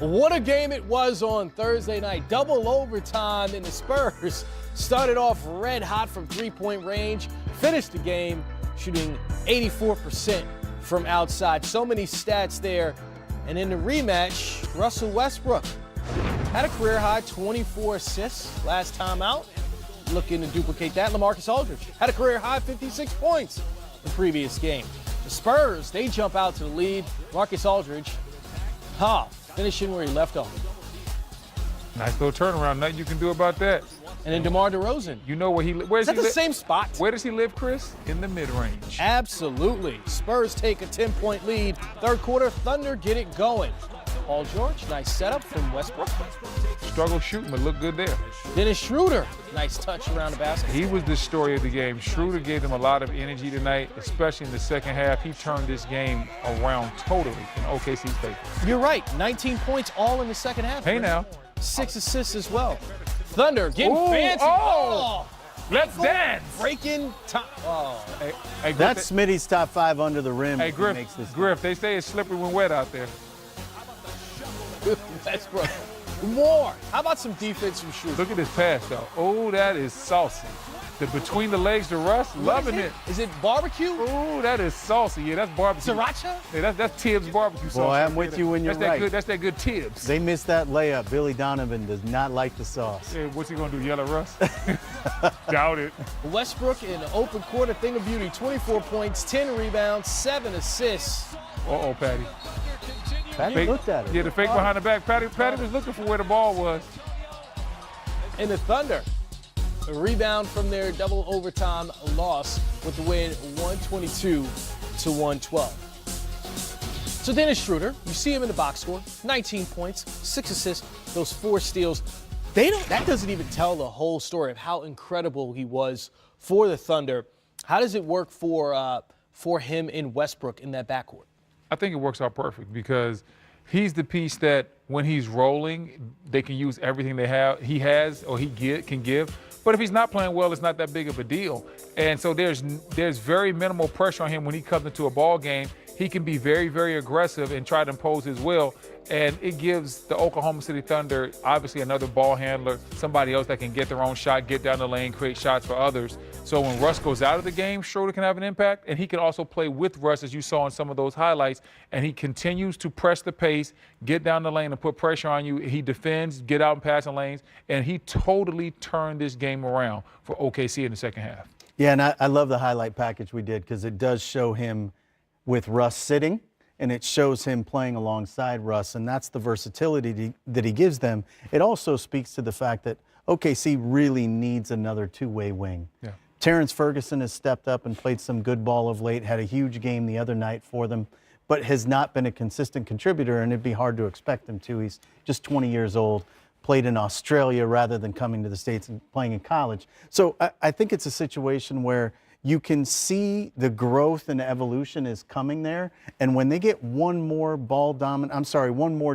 What a game it was on Thursday night. Double overtime, and the Spurs started off red hot from three-point range, finished the game shooting 84% from outside. So many stats there. And in the rematch, Russell Westbrook had a career-high 24 assists last time out. Looking to duplicate that. LaMarcus Aldridge had a career-high 56 points the previous game. The Spurs, they jump out to the lead. Marcus Aldridge, finishing where he left off. Nice little turnaround. Nothing you can do about that. And then DeMar DeRozan. You know where he lives. Where's Is that the same spot? Where does he live, Chris? In the mid-range. Absolutely. Spurs take a 10-point lead. Third quarter, Thunder get it going. Paul George, nice setup from Westbrook. Struggle shooting, but look good there. Dennis Schroeder, nice touch around the basket. He was the story of the game. Schroeder gave them a lot of energy tonight, especially in the second half. He turned this game around totally in OKC's favor. You're right, 19 points all in the second half. Hey now. 6 assists as well. Thunder getting fancy. Let's dance. Breaking time. Hey, That's Smitty's top 5 under the rim. Hey, Griff, they say it's slippery when wet out there. Westbrook. More. How about some defense from Schroeder? Look at this pass, though. Oh, that is saucy. The between the legs to Russ, loving it. Is it barbecue? Oh, that is saucy. Yeah, that's barbecue. Sriracha? Yeah, that's Tibbs barbecue sauce. Boy, I'm with you when you're right. That's that good Tibbs. They missed that layup. Billy Donovan does not like the sauce. Yeah, what's he going to do, yell at Russ? Doubt it. Westbrook in the open court, a thing of beauty. 24 points, 10 rebounds, 7 assists. Uh-oh, Patty. Patty looked at it. Yeah, the fake behind the back. Patty was looking for where the ball was. And the Thunder, a rebound from their double overtime loss with the win 122-112. So Dennis Schroeder, you see him in the box score, 19 points, 6 assists, those 4 steals. That doesn't even tell the whole story of how incredible he was for the Thunder. How does it work for him in Westbrook in that backcourt? I think it works out perfect because he's the piece that when he's rolling, they can use everything he can give. But if he's not playing well, it's not that big of a deal. And so there's very minimal pressure on him when he comes into a ball game. He can be very, very aggressive and try to impose his will. And it gives the Oklahoma City Thunder, obviously, another ball handler, somebody else that can get their own shot, get down the lane, create shots for others. So when Russ goes out of the game, Schroeder can have an impact, and he can also play with Russ, as you saw in some of those highlights, and he continues to press the pace, get down the lane and put pressure on you. He defends, get out and pass in lanes, and he totally turned this game around for OKC in the second half. Yeah, and I love the highlight package we did because it does show him with Russ sitting, and it shows him playing alongside Russ, and that's the versatility that he gives them. It also speaks to the fact that OKC really needs another two-way wing. Yeah. Terrence Ferguson has stepped up and played some good ball of late, had a huge game the other night for them, but has not been a consistent contributor, and it'd be hard to expect him to. He's just 20 years old, played in Australia rather than coming to the States and playing in college. So I think it's a situation where you can see the growth and evolution is coming there. And when they get one more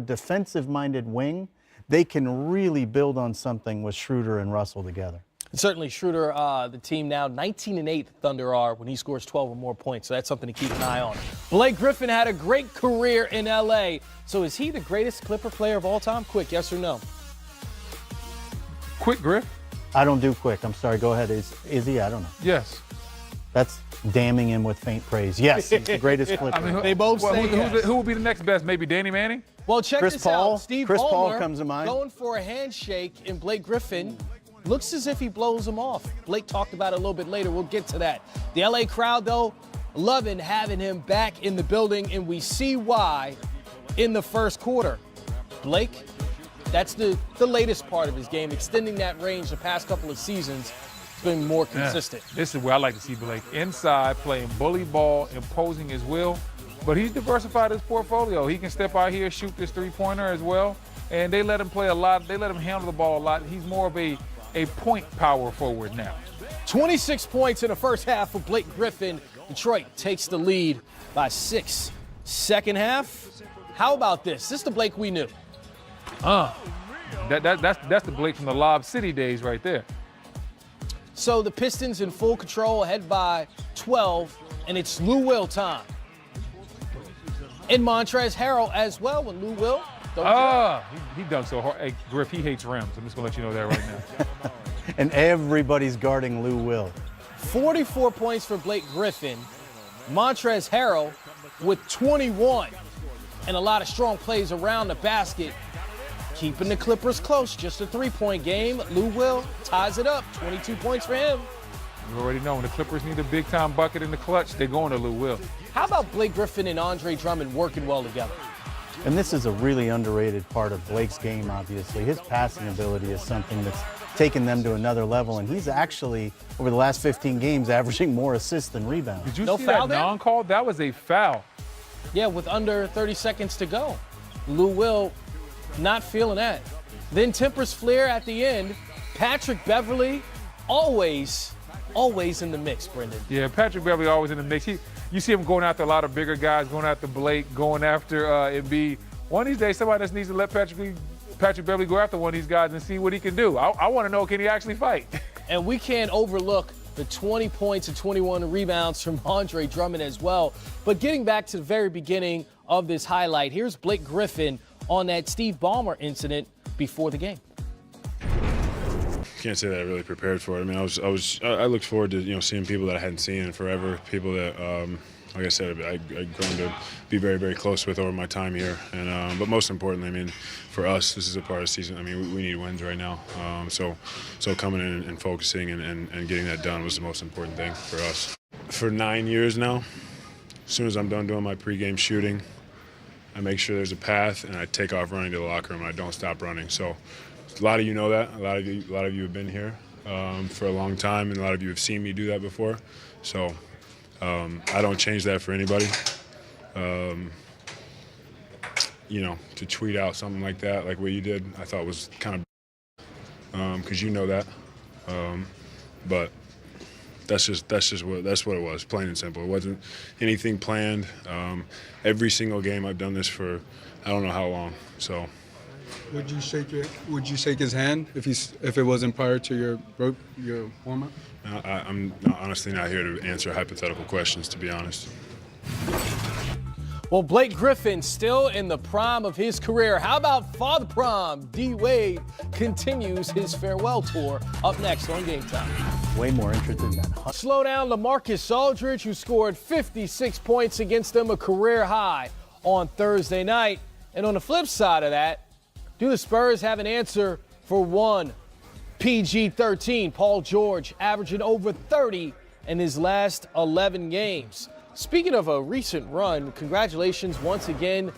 defensive-minded wing, they can really build on something with Schroeder and Russell together. And certainly Schroeder, the team now 19-8 Thunder are when he scores 12 or more points. So that's something to keep an eye on. Blake Griffin had a great career in L.A. So is he the greatest Clipper player of all time? Quick, yes or no? Quick, Griff? I don't do quick. I'm sorry. Go ahead. Is he? I don't know. Yes. That's damning him with faint praise. Yes, he's the greatest Clipper. I mean, they both say yes. Who will be the next best? Maybe Danny Manning? Well, check Chris this Paul. out. Steve Chris Paul Ballmer comes to mind. Going for a handshake, and Blake Griffin looks as if he blows him off. Blake talked about it a little bit later. We'll get to that. The LA crowd, though, loving having him back in the building, and we see why in the first quarter. Blake, that's the latest part of his game, extending that range the past couple of seasons. It's been more consistent. Yeah. This is where I like to see Blake. Inside, playing bully ball, imposing his will. But he's diversified his portfolio. He can step out here, shoot this three-pointer as well. And they let him play a lot. They let him handle the ball a lot. He's more of a point power forward now. 26 points in the first half for Blake Griffin. Detroit takes the lead by 6. Second half, how about this? This is the Blake we knew. That's the Blake from the Lob City days right there. So the Pistons in full control, ahead by 12, and it's Lou Will time. And Montrezl Harrell as well when Lou Will. He dunked so hard. Hey, Griff, he hates rims. I'm just going to let you know that right now. And everybody's guarding Lou Will. 44 points for Blake Griffin. Montrezl Harrell with 21. And a lot of strong plays around the basket. Keeping the Clippers close. Just a three-point game. Lou Will ties it up. 22 points for him. You already know when the Clippers need a big-time bucket in the clutch, they're going to Lou Will. How about Blake Griffin and Andre Drummond working well together? And this is a really underrated part of Blake's game, obviously. His passing ability is something that's taken them to another level, and he's actually, over the last 15 games, averaging more assists than rebounds. Did you see that non-call? That was a foul. Yeah, with under 30 seconds to go. Lou Will not feeling that. Then tempers flare at the end. Patrick Beverley, always in the mix, Brendan. Yeah, Patrick Beverley always in the mix. You see him going after a lot of bigger guys, going after Blake, going after Embiid. One of these days, somebody just needs to let Patrick Beverley go after one of these guys and see what he can do. I want to know, can he actually fight? And we can't overlook the 20 points and 21 rebounds from Andre Drummond as well. But getting back to the very beginning of this highlight, here's Blake Griffin on that Steve Ballmer incident before the game. Can't say that I really prepared for it. I mean, I looked forward to seeing people that I hadn't seen in forever, people that, like I said, I've grown to be very, very close with over my time here. And but most importantly, I mean, for us, this is a part of the season. I mean, we need wins right now. So coming in and focusing and getting that done was the most important thing for us. For 9 years now, as soon as I'm done doing my pregame shooting, I make sure there's a path and I take off running to the locker room and I don't stop running. So. A lot of you know that. A lot of you have been here for a long time, and a lot of you have seen me do that before. So I don't change that for anybody. To tweet out something like that, like what you did, I thought was kind of because you know that. But that's what it was, plain and simple. It wasn't anything planned. Every single game I've done this for I don't know how long. So. Would you shake his hand if it wasn't prior to your warm-up? I'm honestly not here to answer hypothetical questions, to be honest. Well, Blake Griffin still in the prime of his career. How about Father Prom? D. Wade continues his farewell tour. Up next on Game Time. Way more interesting than that. Slow down LaMarcus Aldridge, who scored 56 points against them, a career high on Thursday night. And on the flip side of that, do the Spurs have an answer for one PG-13? Paul George averaging over 30 in his last 11 games. Speaking of a recent run, congratulations once again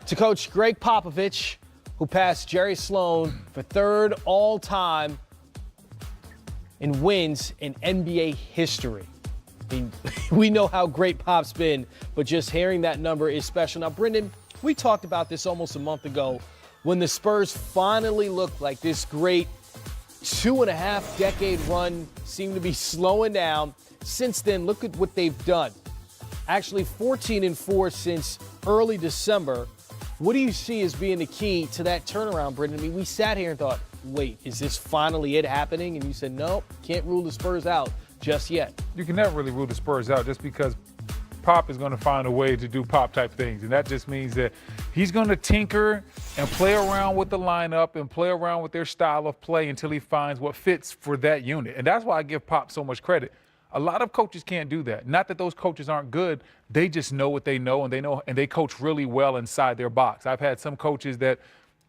to Coach Greg Popovich, who passed Jerry Sloan for third all-time in wins in NBA history. I mean, we know how great Pop's been, but just hearing that number is special. Now, Brendan, we talked about this almost a month ago when the Spurs finally looked like this great 2.5-decade run seemed to be slowing down. Since then, look at what they've done. Actually 14-4 since early December. What do you see as being the key to that turnaround, Brendan? I mean, we sat here and thought, wait, is this finally it happening? And you said, no, can't rule the Spurs out just yet. You can never really rule the Spurs out just because Pop is going to find a way to do Pop-type things. And that just means that he's going to tinker and play around with the lineup and play around with their style of play until he finds what fits for that unit. And that's why I give Pop so much credit. A lot of coaches can't do that. Not that those coaches aren't good. They just know what they know, and they coach really well inside their box. I've had some coaches that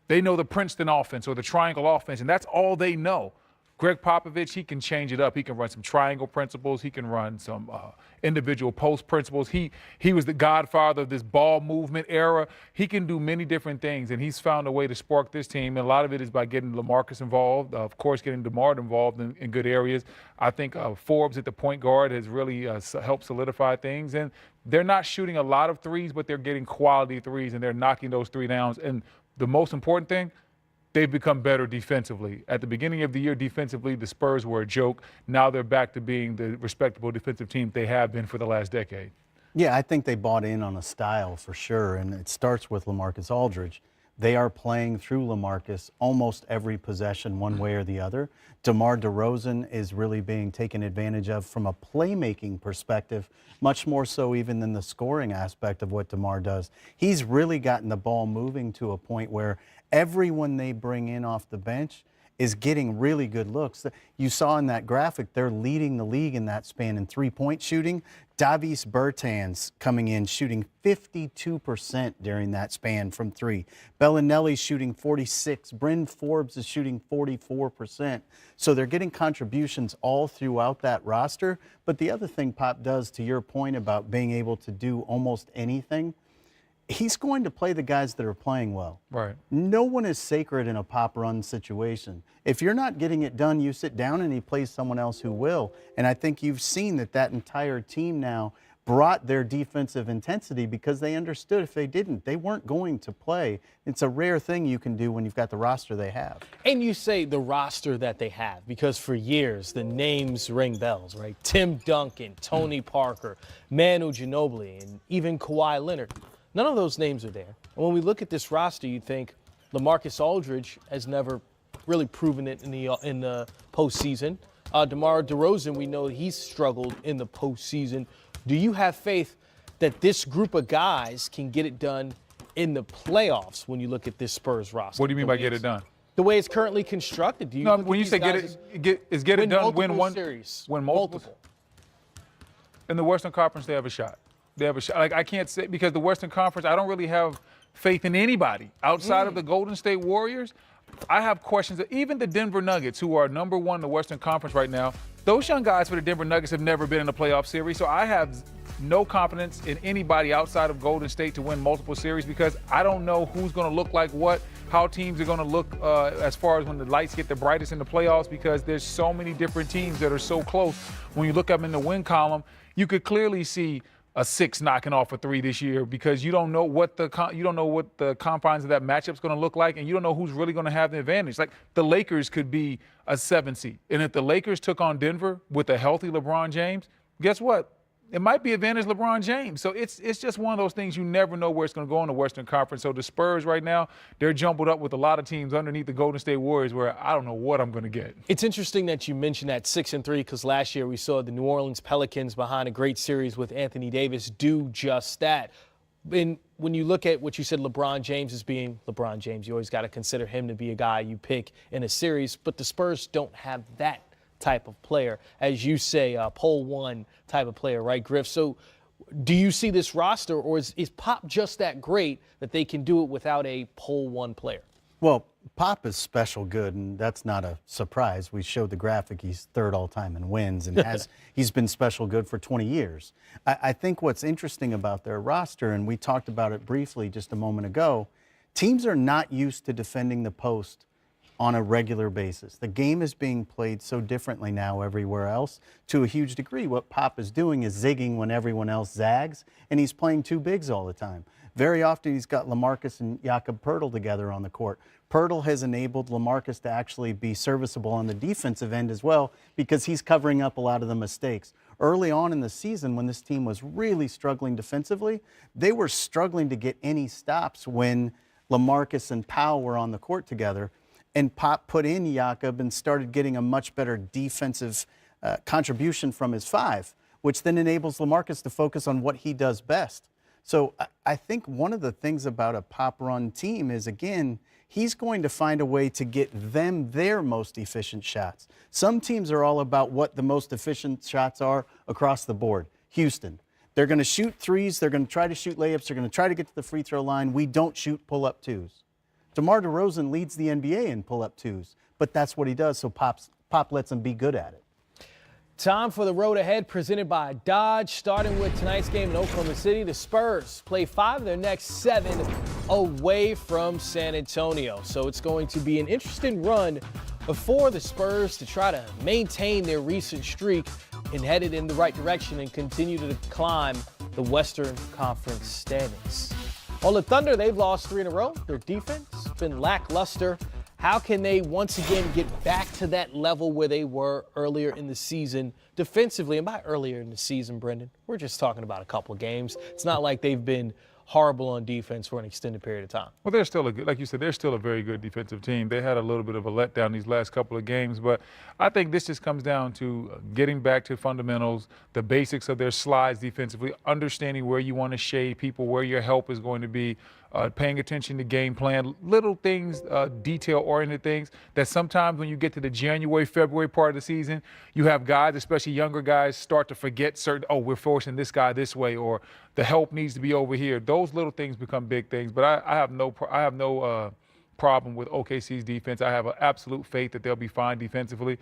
they know the Princeton offense or the triangle offense, and that's all they know. Greg Popovich, he can change it up. He can run some triangle principles. He can run some individual post principles. He was the godfather of this ball movement era. He can do many different things, and he's found a way to spark this team. And a lot of it is by getting LaMarcus involved, of course, getting DeMar involved in good areas. I think Forbes at the point guard has really helped solidify things. And they're not shooting a lot of threes, but they're getting quality threes, and they're knocking those three downs. And the most important thing, they've become better defensively. At the beginning of the year, defensively, the Spurs were a joke. Now they're back to being the respectable defensive team they have been for the last decade. Yeah, I think they bought in on a style for sure, and it starts with LaMarcus Aldridge. They are playing through LaMarcus almost every possession one way or the other. DeMar DeRozan is really being taken advantage of from a playmaking perspective, much more so even than the scoring aspect of what DeMar does. He's really gotten the ball moving to a point where everyone they bring in off the bench is getting really good looks. You saw in that graphic, they're leading the league in that span in three-point shooting. Davis Bertans coming in shooting 52% during that span from three. Bellinelli's shooting 46%. Bryn Forbes is shooting 44%. So they're getting contributions all throughout that roster. But the other thing Pop does, to your point about being able to do almost anything, he's going to play the guys that are playing well. Right. No one is sacred in a Pop run situation. If you're not getting it done, you sit down and he plays someone else who will. And I think you've seen that entire team now brought their defensive intensity because they understood if they didn't, they weren't going to play. It's a rare thing you can do when you've got the roster they have. And you say the roster that they have because for years the names ring bells, right? Tim Duncan, Tony Parker, Manu Ginobili, and even Kawhi Leonard. None of those names are there. And when we look at this roster, you think LaMarcus Aldridge has never really proven it in the postseason. DeMar DeRozan, we know he's struggled in the postseason. Do you have faith that this group of guys can get it done in the playoffs when you look at this Spurs roster? What do you mean by get it done? The way it's currently constructed. Do you When you say get it done, win one series, win multiple. In the Western Conference, they have a shot. They have a shot. Like, I can't say, because the Western Conference, I don't really have faith in anybody outside of the Golden State Warriors. I have questions. Even the Denver Nuggets, who are number one in the Western Conference right now, those young guys for the Denver Nuggets have never been in a playoff series. So I have no confidence in anybody outside of Golden State to win multiple series because I don't know who's going to look like what, how teams are going to look as far as when the lights get the brightest in the playoffs, because there's so many different teams that are so close. When you look up in the win column, you could clearly see a 6 knocking off a 3 this year because you don't know what the confines of that matchup's going to look like, and you don't know who's really going to have the advantage. Like, the Lakers could be a 7 seed, and if the Lakers took on Denver with a healthy LeBron James, guess what? It might be advantage LeBron James. So it's just one of those things you never know where it's going to go in the Western Conference. So the Spurs right now, they're jumbled up with a lot of teams underneath the Golden State Warriors where I don't know what I'm going to get. It's interesting that you mentioned that 6-3 because last year we saw the New Orleans Pelicans behind a great series with Anthony Davis do just that. And when you look at what you said, LeBron James as being LeBron James, you always got to consider him to be a guy you pick in a series. But the Spurs don't have that type of player, as you say, pole one type of player, right, Griff? So do you see this roster, or is Pop just that great that they can do it without a pole one player? Well, Pop is special good, and that's not a surprise. We showed the graphic. He's third all-time in wins, and he's been special good for 20 years. I think what's interesting about their roster, and we talked about it briefly just a moment ago, teams are not used to defending the post on a regular basis. The game is being played so differently now everywhere else to a huge degree. What Pop is doing is zigging when everyone else zags, and he's playing two bigs all the time. Very often he's got LaMarcus and Jakob Poeltl together on the court. Poeltl has enabled LaMarcus to actually be serviceable on the defensive end as well because he's covering up a lot of the mistakes. Early on in the season, when this team was really struggling defensively, they were struggling to get any stops when LaMarcus and Powell were on the court together. And Pop put in Jakob and started getting a much better defensive contribution from his 5, which then enables LaMarcus to focus on what he does best. So I think one of the things about a Pop-run team is, again, he's going to find a way to get them their most efficient shots. Some teams are all about what the most efficient shots are across the board. Houston, they're going to shoot threes. They're going to try to shoot layups. They're going to try to get to the free throw line. We don't shoot pull-up 2s. DeMar DeRozan leads the NBA in pull-up 2s, but that's what he does, so Pop lets him be good at it. Time for the road ahead, presented by Dodge. Starting with tonight's game in Oklahoma City, the Spurs play 5 of their next 7 away from San Antonio. So it's going to be an interesting run for the Spurs to try to maintain their recent streak and head it in the right direction and continue to climb the Western Conference standings. On the Thunder, they've lost 3 in a row. Their defense has been lackluster. How can they once again get back to that level where they were earlier in the season defensively? And by earlier in the season, Brendan, we're just talking about a couple of games. It's not like they've been horrible on defense for an extended period of time. Well, they're still a good, like you said, they're still a very good defensive team. They had a little bit of a letdown these last couple of games, but I think this just comes down to getting back to fundamentals, the basics of their slides defensively, understanding where you want to shade people, where your help is going to be, paying attention to game plan, little things, detail-oriented things that sometimes when you get to the January, February part of the season, you have guys, especially younger guys, start to forget certain, oh, we're forcing this guy this way, or the help needs to be over here. Those little things become big things. But I have no problem with OKC's defense. I have an absolute faith that they'll be fine defensively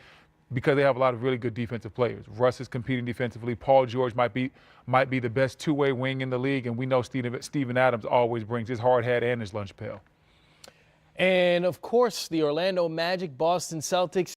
because they have a lot of really good defensive players. Russ is competing defensively. Paul George might be the best two-way wing in the league, and we know Steven Adams always brings his hard hat and his lunch pail. And, of course, the Orlando Magic, Boston Celtics.